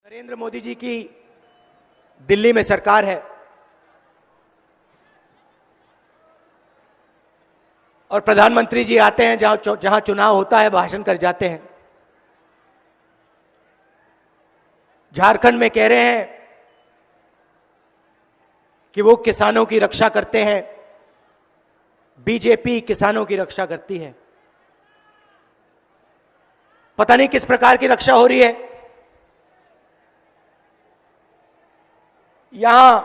नरेंद्र मोदी जी की दिल्ली में सरकार है और प्रधानमंत्री जी आते हैं जहां चुनाव होता है, भाषण कर जाते हैं। झारखंड में कह रहे हैं कि वो किसानों की रक्षा करते हैं, बीजेपी किसानों की रक्षा करती है। पता नहीं किस प्रकार की रक्षा हो रही है। यहां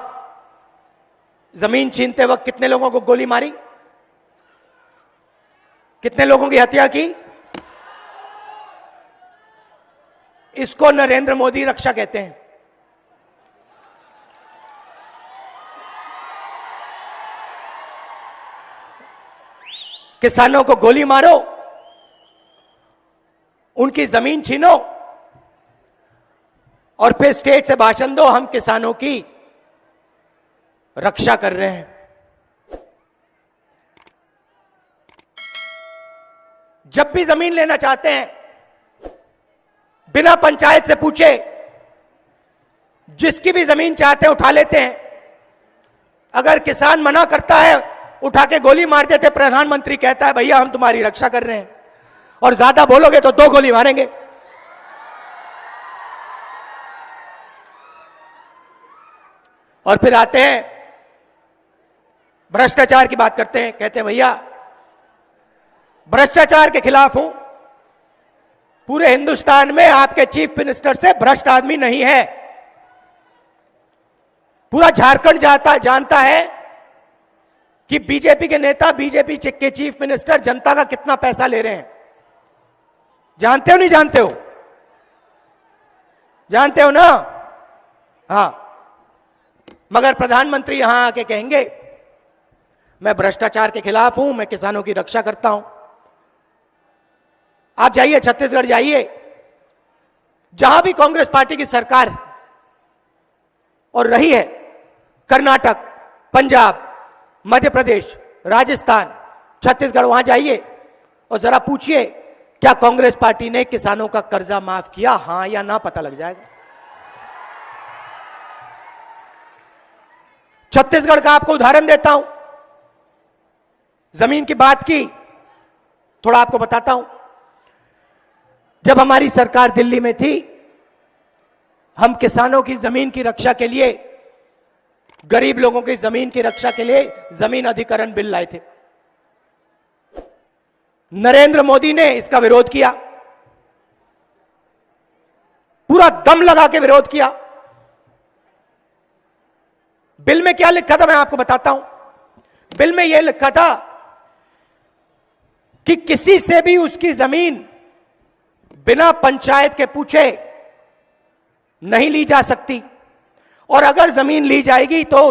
जमीन छीनते वक्त कितने लोगों को गोली मारी, कितने लोगों की हत्या की। इसको नरेंद्र मोदी रक्षा कहते हैं। किसानों को गोली मारो, उनकी जमीन छीनो और फिर स्टेट से भाषण दो, हम किसानों की रक्षा कर रहे हैं। जब भी जमीन लेना चाहते हैं, बिना पंचायत से पूछे जिसकी भी जमीन चाहते हैं उठा लेते हैं। अगर किसान मना करता है, उठा के गोली मार देते। प्रधानमंत्री कहता है भैया हम तुम्हारी रक्षा कर रहे हैं, और ज्यादा बोलोगे तो 2 गोली मारेंगे। और फिर आते हैं भ्रष्टाचार की बात करते हैं, कहते हैं भैया भ्रष्टाचार के खिलाफ हूं। पूरे हिंदुस्तान में आपके चीफ मिनिस्टर से भ्रष्ट आदमी नहीं है। पूरा झारखंड जानता है कि बीजेपी के नेता, बीजेपी के चीफ मिनिस्टर जनता का कितना पैसा ले रहे हैं। जानते हो नहीं जानते हो? जानते हो ना? हां। मगर प्रधानमंत्री यहां आके कहेंगे मैं भ्रष्टाचार के खिलाफ हूं, मैं किसानों की रक्षा करता हूं। आप जाइए छत्तीसगढ़, जाइए, जहां भी कांग्रेस पार्टी की सरकार और रही है, कर्नाटक, पंजाब, मध्य प्रदेश, राजस्थान, छत्तीसगढ़, वहां जाइए और जरा पूछिए क्या कांग्रेस पार्टी ने किसानों का कर्जा माफ किया, हां या ना, पता लग जाएगा। छत्तीसगढ़ का आपको उदाहरण देता हूं। जमीन की बात की, थोड़ा आपको बताता हूं। जब हमारी सरकार दिल्ली में थी, हम किसानों की जमीन की रक्षा के लिए, गरीब लोगों की जमीन की रक्षा के लिए जमीन अधिग्रहण बिल लाए थे। नरेंद्र मोदी ने इसका विरोध किया, पूरा दम लगा के विरोध किया। बिल में क्या लिखा था मैं आपको बताता हूं। बिल में यह लिखा था कि किसी से भी उसकी जमीन बिना पंचायत के पूछे नहीं ली जा सकती, और अगर जमीन ली जाएगी तो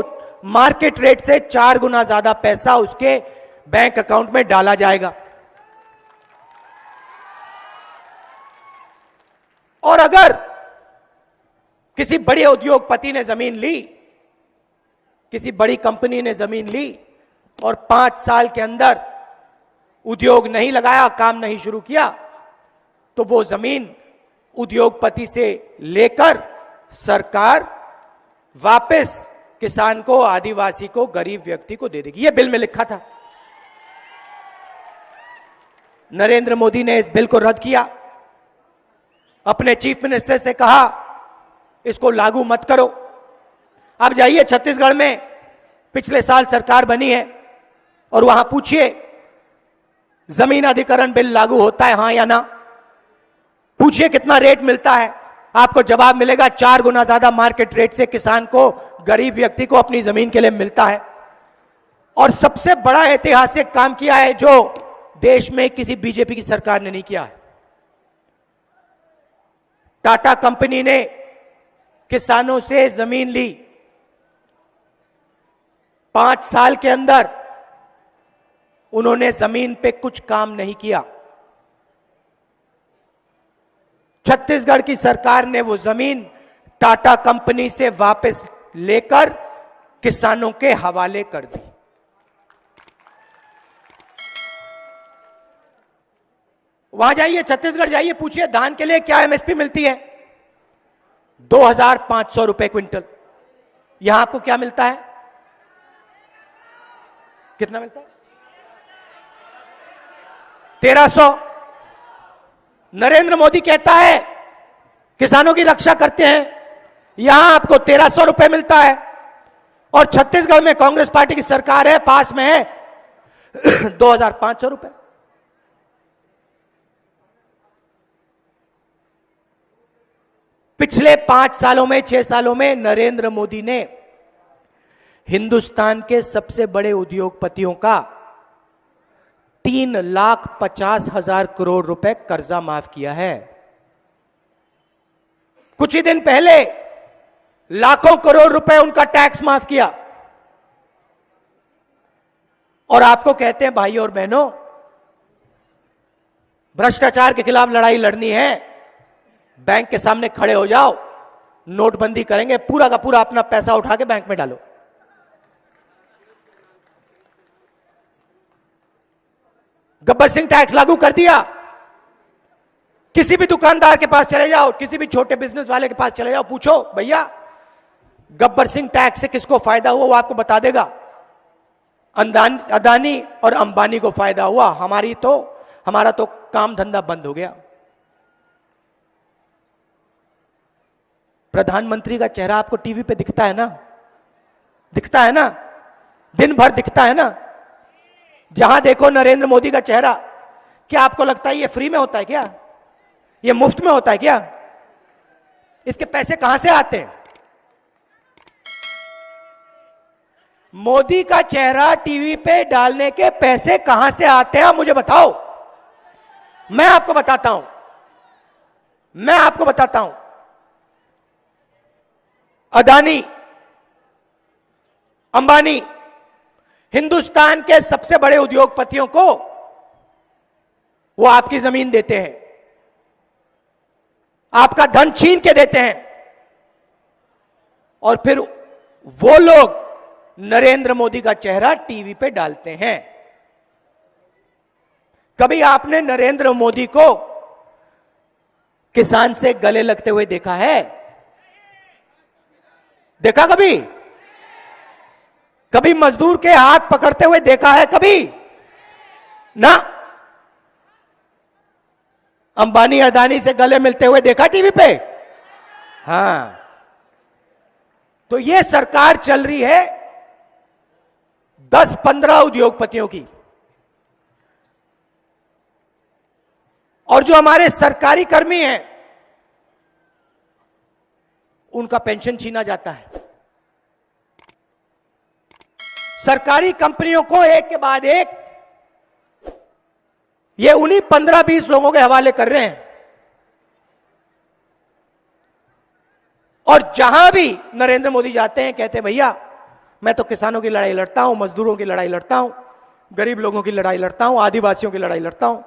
मार्केट रेट से 4 गुना ज्यादा पैसा उसके बैंक अकाउंट में डाला जाएगा। और अगर किसी बड़े उद्योगपति ने जमीन ली, किसी बड़ी कंपनी ने जमीन ली और 5 साल के अंदर उद्योग नहीं लगाया, काम नहीं शुरू किया, तो वो जमीन उद्योगपति से लेकर सरकार वापस किसान को, आदिवासी को, गरीब व्यक्ति को दे देगी। ये बिल में लिखा था। नरेंद्र मोदी ने इस बिल को रद्द किया, अपने चीफ मिनिस्टर से कहा इसको लागू मत करो। आप जाइए छत्तीसगढ़ में, पिछले साल सरकार बनी है, और वहां पूछिए जमीन अधिग्रहण बिल लागू होता है हां या ना। पूछिए कितना रेट मिलता है, आपको जवाब मिलेगा 4 गुना ज्यादा मार्केट रेट से किसान को, गरीब व्यक्ति को अपनी जमीन के लिए मिलता है। और सबसे बड़ा ऐतिहासिक काम किया है जो देश में किसी बीजेपी की सरकार ने नहीं किया है। टाटा कंपनी ने किसानों से जमीन ली, 5 साल के अंदर उन्होंने जमीन पे कुछ काम नहीं किया। छत्तीसगढ़ की सरकार ने वो जमीन टाटा कंपनी से वापस लेकर किसानों के हवाले कर दी। वहां जाइए, छत्तीसगढ़ जाइए, पूछिए धान के लिए क्या एमएसपी मिलती है। 2,500 रुपए क्विंटल। यहां आपको क्या मिलता है? कितना मिलता है? 1300। नरेंद्र मोदी कहता है किसानों की रक्षा करते हैं, यहां आपको 1300 रुपए मिलता है। और छत्तीसगढ़ में कांग्रेस पार्टी की सरकार है, पास में है 2,500 रुपए। पिछले 5 सालों में, 6 सालों में नरेंद्र मोदी ने हिंदुस्तान के सबसे बड़े उद्योगपतियों का 3,50,000 करोड़ रुपए कर्जा माफ किया है। कुछ ही दिन पहले लाखों करोड़ रुपए उनका टैक्स माफ किया। और आपको कहते हैं भाइयों और बहनों, भ्रष्टाचार के खिलाफ लड़ाई लड़नी है, बैंक के सामने खड़े हो जाओ, नोटबंदी करेंगे, पूरा का पूरा अपना पैसा उठा के बैंक में डालो। गब्बर सिंह टैक्स लागू कर दिया। किसी भी दुकानदार के पास चले जाओ, किसी भी छोटे बिजनेस वाले के पास चले जाओ, पूछो भैया गब्बर सिंह टैक्स से किसको फायदा हुआ, वो आपको बता देगा। अदानी और अंबानी को फायदा हुआ, हमारा तो काम धंधा बंद हो गया। प्रधानमंत्री का चेहरा आपको टीवी पे दिखता है ना? दिखता है ना? दिन भर दिखता है ना? जहां देखो नरेंद्र मोदी का चेहरा। क्या आपको लगता है ये फ्री में होता है क्या? ये मुफ्त में होता है क्या? इसके पैसे कहां से आते हैं? मोदी का चेहरा टीवी पे डालने के पैसे कहां से आते हैं, मुझे बताओ। मैं आपको बताता हूं। अदानी, अंबानी, हिंदुस्तान के सबसे बड़े उद्योगपतियों को वो आपकी जमीन देते हैं, आपका धन छीन के देते हैं, और फिर वो लोग नरेंद्र मोदी का चेहरा टीवी पे डालते हैं। कभी आपने नरेंद्र मोदी को किसान से गले लगते हुए देखा है? देखा कभी? कभी मजदूर के हाथ पकड़ते हुए देखा है कभी? ना। अंबानी अदानी से गले मिलते हुए देखा टीवी पे? हां। तो ये सरकार चल रही है 10-15 उद्योगपतियों की, और जो हमारे सरकारी कर्मी हैं उनका पेंशन छीना जाता है। सरकारी कंपनियों को एक के बाद एक ये उन्हीं 15-20 लोगों के हवाले कर रहे हैं। और जहां भी नरेंद्र मोदी जाते हैं कहते हैं भैया मैं तो किसानों की लड़ाई लड़ता हूं, मजदूरों की लड़ाई लड़ता हूं, गरीब लोगों की लड़ाई लड़ता हूं, आदिवासियों की लड़ाई लड़ता हूं।